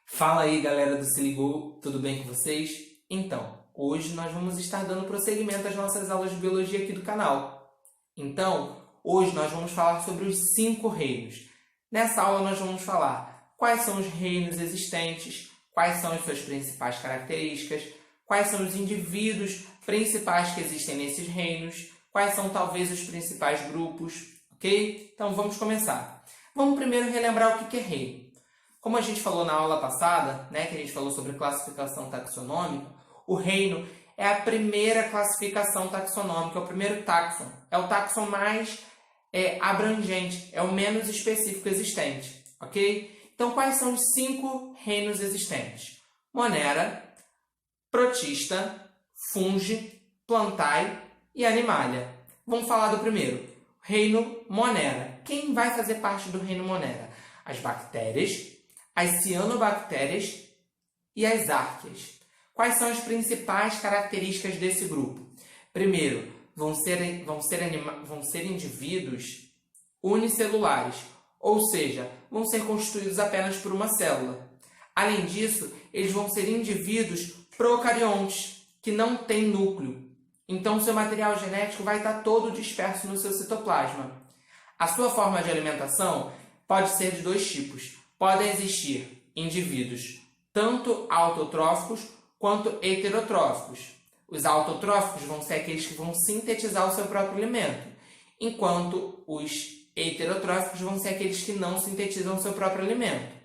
Fala aí, galera do Se Ligou, tudo bem com vocês? Então, hoje nós vamos estar dando prosseguimento às nossas aulas de biologia aqui do canal. Então, hoje nós vamos falar sobre os 5 reinos. Nessa aula nós vamos falar quais são os reinos existentes, quais são as suas principais características, quais são os indivíduos principais que existem nesses reinos, quais são talvez os principais grupos, ok? Então vamos começar. Vamos primeiro relembrar o que é reino. Como a gente falou na aula passada, que a gente falou sobre classificação taxonômica, o reino é a primeira classificação taxonômica, é o primeiro taxon. É o taxon mais abrangente, é o menos específico existente, ok? Então, quais são os 5 reinos existentes? Monera, Protista, Fungi, Plantae e Animalia. Vamos falar do primeiro, reino Monera. Quem vai fazer parte do reino Monera? As bactérias, as cianobactérias e as árqueas. Quais são as principais características desse grupo? Primeiro, vão ser indivíduos unicelulares, ou seja, vão ser constituídos apenas por uma célula. Além disso, eles vão ser indivíduos procariontes, que não têm núcleo. Então, seu material genético vai estar todo disperso no seu citoplasma. A sua forma de alimentação pode ser de 2 tipos. Podem existir indivíduos tanto autotróficos quanto heterotróficos. Os autotróficos vão ser aqueles que vão sintetizar o seu próprio alimento, enquanto os heterotróficos vão ser aqueles que não sintetizam o seu próprio alimento.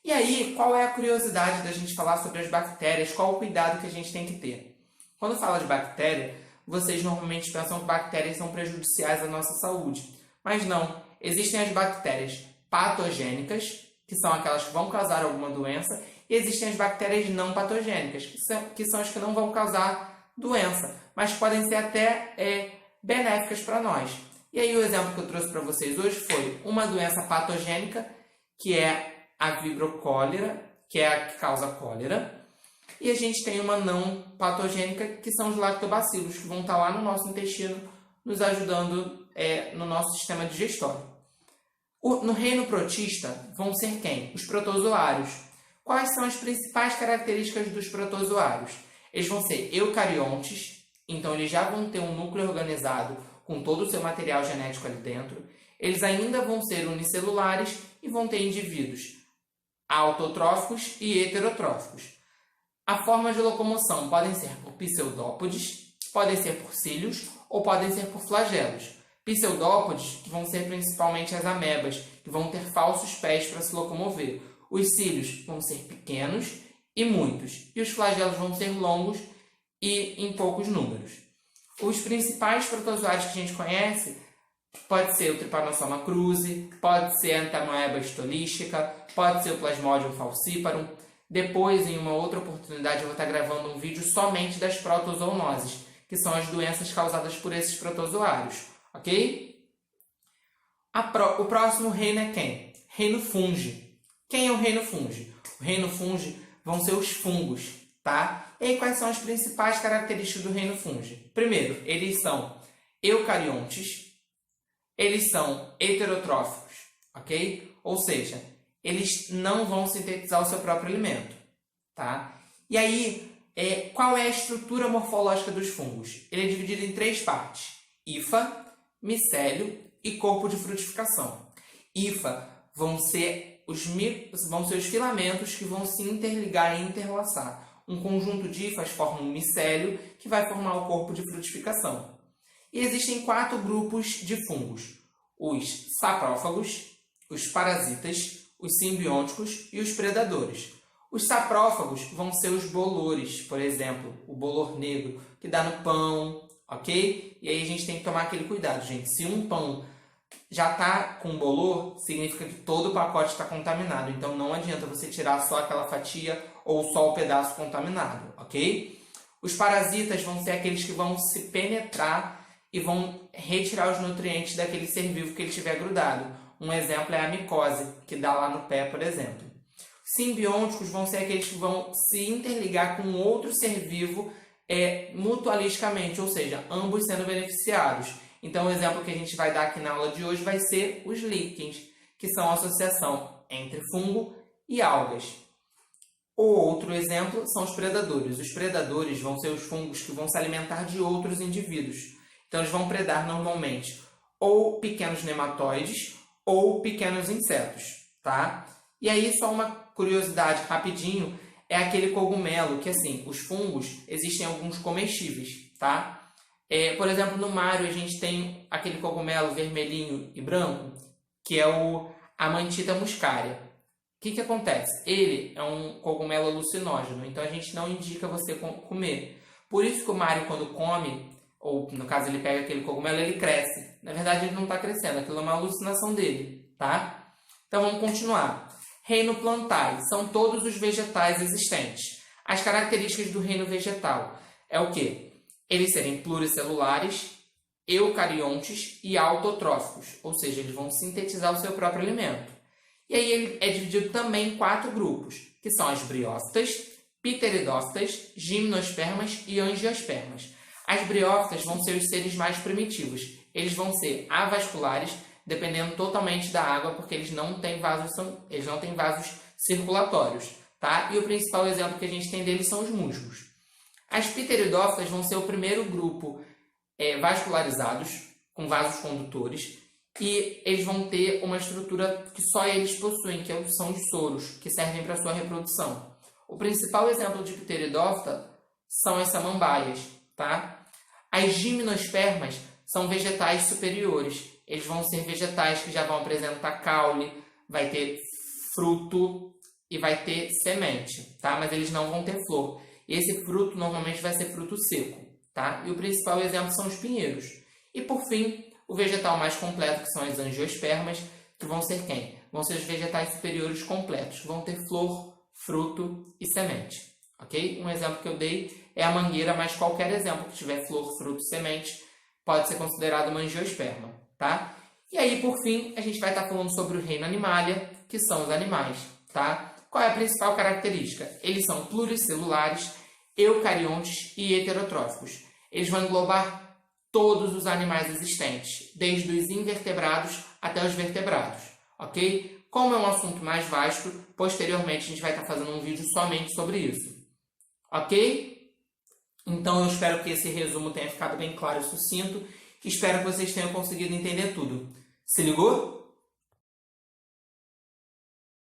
E aí, qual é a curiosidade da gente falar sobre as bactérias? Qual o cuidado que a gente tem que ter? Quando fala de bactéria, vocês normalmente pensam que bactérias são prejudiciais à nossa saúde. Mas não, existem as bactérias patogênicas, que são aquelas que vão causar alguma doença, e existem as bactérias não patogênicas, que são as que não vão causar doença, mas podem ser até benéficas para nós. E aí o exemplo que eu trouxe para vocês hoje foi uma doença patogênica, que é a Vibrio cholera, que é a que causa cólera, e a gente tem uma não patogênica, que são os lactobacilos, que vão estar lá no nosso intestino, nos ajudando no nosso sistema digestório. No reino protista vão ser quem? Os protozoários. Quais são as principais características dos protozoários? Eles vão ser eucariontes, então eles já vão ter um núcleo organizado com todo o seu material genético ali dentro. Eles ainda vão ser unicelulares e vão ter indivíduos autotróficos e heterotróficos. A forma de locomoção podem ser por pseudópodes, podem ser por cílios ou podem ser por flagelos. Pseudópodes, que vão ser principalmente as amebas, que vão ter falsos pés para se locomover. Os cílios vão ser pequenos e muitos, e os flagelos vão ser longos e em poucos números. Os principais protozoários que a gente conhece pode ser o Trypanosoma cruzi, pode ser a Entamoeba stolística, pode ser o Plasmodium falciparum. Depois, em uma outra oportunidade, eu vou estar gravando um vídeo somente das protozoonoses, que são as doenças causadas por esses protozoários. Ok? O próximo reino é quem? Reino fungi. Quem é o reino fungi? O reino fungi vão ser os fungos, tá? E aí, quais são as principais características do reino fungi? Primeiro, eles são eucariontes, eles são heterotróficos, ok? Ou seja, eles não vão sintetizar o seu próprio alimento, tá? E aí, qual é a estrutura morfológica dos fungos? Ele é dividido em 3 partes: hifa, micélio e corpo de frutificação. Hifa vão ser os filamentos que vão se interligar e interlaçar. Um conjunto de hifas forma um micélio, que vai formar o corpo de frutificação. E existem 4 grupos de fungos: os saprófagos, os parasitas, os simbióticos e os predadores. Os saprófagos vão ser os bolores, por exemplo, o bolor negro, que dá no pão, ok? E aí a gente tem que tomar aquele cuidado, gente. Se um pão já está com bolor, significa que todo o pacote está contaminado. Então não adianta você tirar só aquela fatia ou só o pedaço contaminado, ok? Os parasitas vão ser aqueles que vão se penetrar e vão retirar os nutrientes daquele ser vivo que ele tiver grudado. Um exemplo é a micose, que dá lá no pé, por exemplo. Simbióticos vão ser aqueles que vão se interligar com outro ser vivo mutualisticamente, ou seja, ambos sendo beneficiados. Então, o exemplo que a gente vai dar aqui na aula de hoje vai ser os líquens, que são a associação entre fungo e algas. O outro exemplo são os predadores. Os predadores vão ser os fungos que vão se alimentar de outros indivíduos. Então, eles vão predar normalmente ou pequenos nematóides ou pequenos insetos, tá? E aí, só uma curiosidade rapidinho, é aquele cogumelo que, assim, os fungos, existem alguns comestíveis, tá? Por exemplo, no Mario a gente tem aquele cogumelo vermelhinho e branco, que é o Amantita muscaria. O que acontece? Ele é um cogumelo alucinógeno, então a gente não indica você comer. Por isso que o Mario, quando come, ou no caso ele pega aquele cogumelo, ele cresce. Na verdade ele não está crescendo, aquilo é uma alucinação dele, tá? Então vamos continuar. Reino plantae, são todos os vegetais existentes. As características do reino vegetal é o quê? Eles serem pluricelulares, eucariontes e autotróficos, ou seja, eles vão sintetizar o seu próprio alimento. E aí ele é dividido também em 4 grupos, que são as briófitas, pteridófitas, gimnospermas e angiospermas. As briófitas vão ser os seres mais primitivos. Eles vão ser avasculares, dependendo totalmente da água, porque eles não têm vasos circulatórios, tá? E o principal exemplo que a gente tem deles são os musgos. As pteridófitas vão ser o primeiro grupo vascularizados, com vasos condutores, e eles vão ter uma estrutura que só eles possuem, que são os soros, que servem para a sua reprodução. O principal exemplo de pteridófita são as samambaias, tá? As gimnospermas são vegetais superiores. Eles vão ser vegetais que já vão apresentar caule, vai ter fruto e vai ter semente, tá? Mas eles não vão ter flor. E esse fruto normalmente vai ser fruto seco, tá? E o principal exemplo são os pinheiros. E por fim, o vegetal mais completo, que são as angiospermas, que vão ser quem? Vão ser os vegetais superiores completos, vão ter flor, fruto e semente, ok? Um exemplo que eu dei é a mangueira, mas qualquer exemplo que tiver flor, fruto e semente pode ser considerado uma angiosperma, tá? E aí, por fim, a gente vai estar falando sobre o reino animalia, que são os animais, tá? Qual é a principal característica? Eles são pluricelulares, eucariontes e heterotróficos. Eles vão englobar todos os animais existentes, desde os invertebrados até os vertebrados, ok? Como é um assunto mais vasto, posteriormente a gente vai estar fazendo um vídeo somente sobre isso, ok? Então eu espero que esse resumo tenha ficado bem claro e sucinto, espero que vocês tenham conseguido entender tudo. Se ligou?